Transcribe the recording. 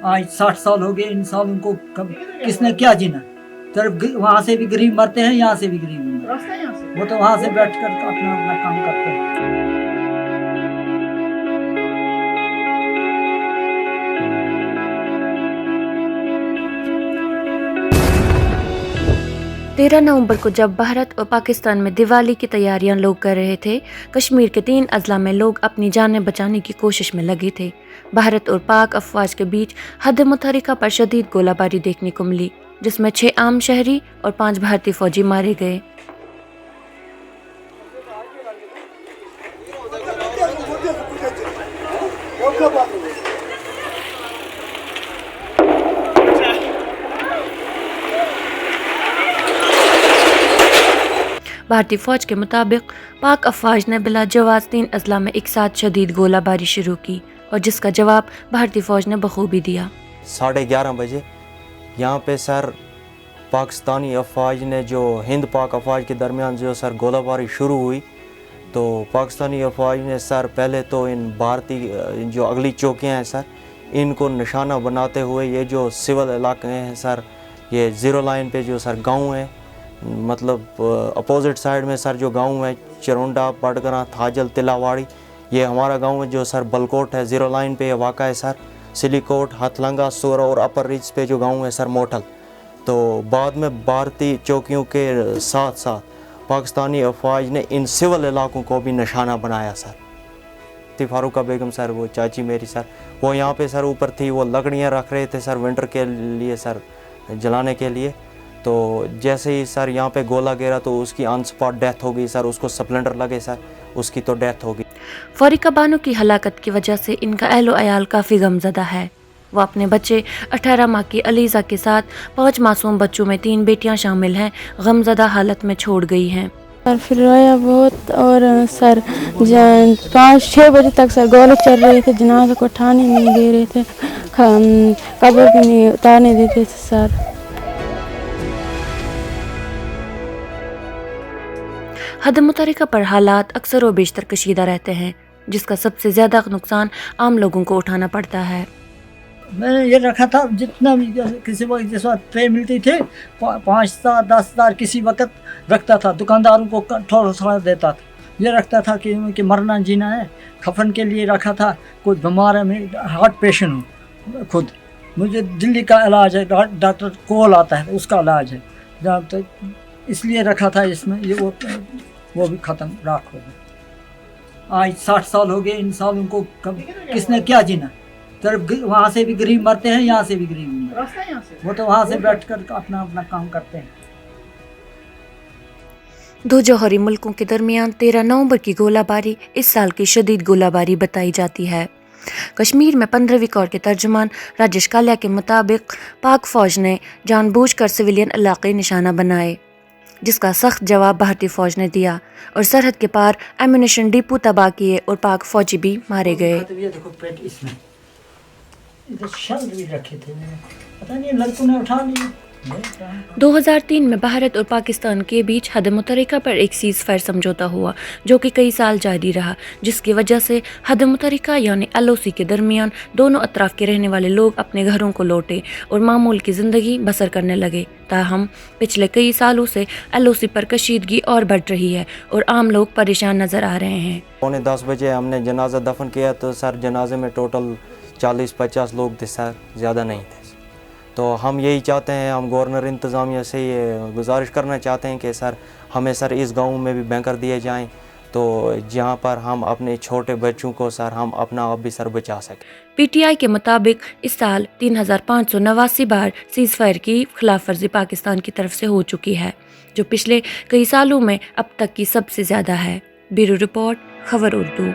आज 60 साल हो गए, इन सालों को किसने क्या जीना। तरफ वहाँ से भी गरीब मरते हैं, यहाँ से भी गरीब मरते हैं। वो तो वहाँ से बैठ कर अपना अपना काम करते हैं। 13 नवंबर को जब भारत और पाकिस्तान में दिवाली की तैयारियां लोग कर रहे थे, कश्मीर के 3 अजला में लोग अपनी जानें बचाने की कोशिश में लगे थे। भारत और पाक अफवाज के बीच हद मुतहरिका पर शदीद गोलाबारी देखने को मिली, जिसमें 6 आम शहरी और 5 भारतीय फौजी मारे गए। भारतीय फौज के मुताबिक पाक अफवाज ने बिला जवाब 3 अजला में एक साथ शदीद गोलाबारी शुरू की और जिसका जवाब भारतीय फौज ने बखूबी दिया। 11:30 बजे यहाँ पे सर पाकिस्तानी अफवाज ने जो हिंद पाक अफवाज के दरमियान जो सर गोलाबारी शुरू हुई, तो पाकिस्तानी अफवाज ने सर पहले तो इन भारतीय जो अगली चौकियाँ हैं सर, इनको निशाना बनाते हुए ये जो सिविल इलाके हैं सर, ये ज़ीरो लाइन पे जो सर गाँव है, मतलब अपोजिट साइड में सर जो गांव है चरुंडा, पटगरा, थाजल, तिलावाड़ी, ये हमारा गांव है जो सर बलकोट है, ज़ीरो लाइन पे वाक़ा है सर, सिलीकोट, हथलंगा, सोरा और अपर रिज पे जो गांव है सर मोटल। तो बाद में भारतीय चौकियों के साथ साथ पाकिस्तानी अफवाज ने इन सिविल इलाकों को भी निशाना बनाया सर। फारूका बेगम सर, वो चाची मेरी सर, वो यहाँ पे सर ऊपर थी, वो लकड़ियाँ रख रहे थे सर विंटर के लिए सर जलाने के लिए। तो जैसे ही सर यहाँ पे गोला गिरा तो उसकी ऑन स्पॉट डेथ हो गई सर, उसको स्प्लेंडर लगे सर, उसकी तो डेथ हो गई। फौरी कबानों की हलाकत की वजह से इनका अहलो अयाल काफ़ी गमज़दा है। वो अपने बच्चे 18 माह की अलीज़ा के साथ 5 मासूम बच्चों में 3 बेटियां शामिल हैं, गमज़दा हालत में छोड़ गई हैं। सर फिर रोया बहुत, और सर 5-6 बजे तक सर गोले चल रहे थे, जनाजे को उठाने नहीं दे रहे थे, कब्र भी नहीं उतारने देते थे सर। हद मुतहरिका पर हालात अक्सर व बेशतर कशीदा रहते हैं, जिसका सबसे ज़्यादा नुकसान आम लोगों को उठाना पड़ता है। मैंने ये रखा था, जितना भी किसी वक्त जिस वक्त पे मिलती थी 5,000 10,000 किसी वक्त रखता था, दुकानदारों को थोड़ा थोड़ा देता था। ये रखता था कि मरना जीना है। खफन के लिए रखा था, कोई बीमार है, मैं हार्ट पेशेंट हूँ खुद, मुझे दिल्ली का इलाज है, डॉक्टर कोल आता है उसका इलाज है, जहाँ तो इसलिए रखा था इसमें। ये वो भी ख़त्म राख हो गया। आज 60 साल हो गए, इन सालों को किसने क्या जीना। तरफ वहाँ से भी गरीब मरते हैं, यहाँ से भी गरीब मरते हैं। वो तो वहाँ से बैठ कर अपना अपना काम करते हैं। 2 जौहरी मुल्कों के दरमियान 13 नवंबर की गोलाबारी इस साल की शदीद गोलाबारी बताई जाती है। कश्मीर में 15वीं कोर के तर्जुमान राजेश कालिया के मुताबिक पाक फौज ने जानबूझकर सिविलियन इलाके निशाना बनाए, जिसका सख्त जवाब भारतीय फौज ने दिया और सरहद के पार एम्यूनेशन डिपो तबाह किए और पाक फौजी भी मारे गए। देखो पेट इसमें, इधर शल भी रखे थे, पता नहीं लड़कों ने उठा लिए। 2003 में भारत और पाकिस्तान के बीच हद मुतहरिका पर एक सीज़ फायर समझौता हुआ, जो कि कई साल जारी रहा, जिसकी वजह से हद मुतहरिका यानी LOC के दरमियान दोनों अतराफ के रहने वाले लोग अपने घरों को लौटे और मामूल की ज़िंदगी बसर करने लगे। ताहम पिछले कई सालों से LOC पर कशीदगी और बढ़ रही है और आम लोग परेशान नज़र आ रहे हैं। 9:45 बजे हमने जनाजा दफन किया, तो सर जनाजे में टोटल 40-50 लोग थे सर, ज़्यादा नहीं थे। तो हम यही चाहते हैं, हम गवर्नर इंतज़ामिया से ये गुजारिश करना चाहते हैं कि सर हमें सर इस गांव में भी बैंकर दिए जाएं, तो जहां पर हम अपने छोटे बच्चों को सर हम अपना आप भी सर बचा सकें। PTI के मुताबिक इस साल 3,589 बार सीज़ फायर की खिलाफ वर्जी पाकिस्तान की तरफ से हो चुकी है, जो पिछले कई सालों में अब तक की सबसे ज़्यादा है। ब्यूरो रिपोर्ट, खबर उर्दू।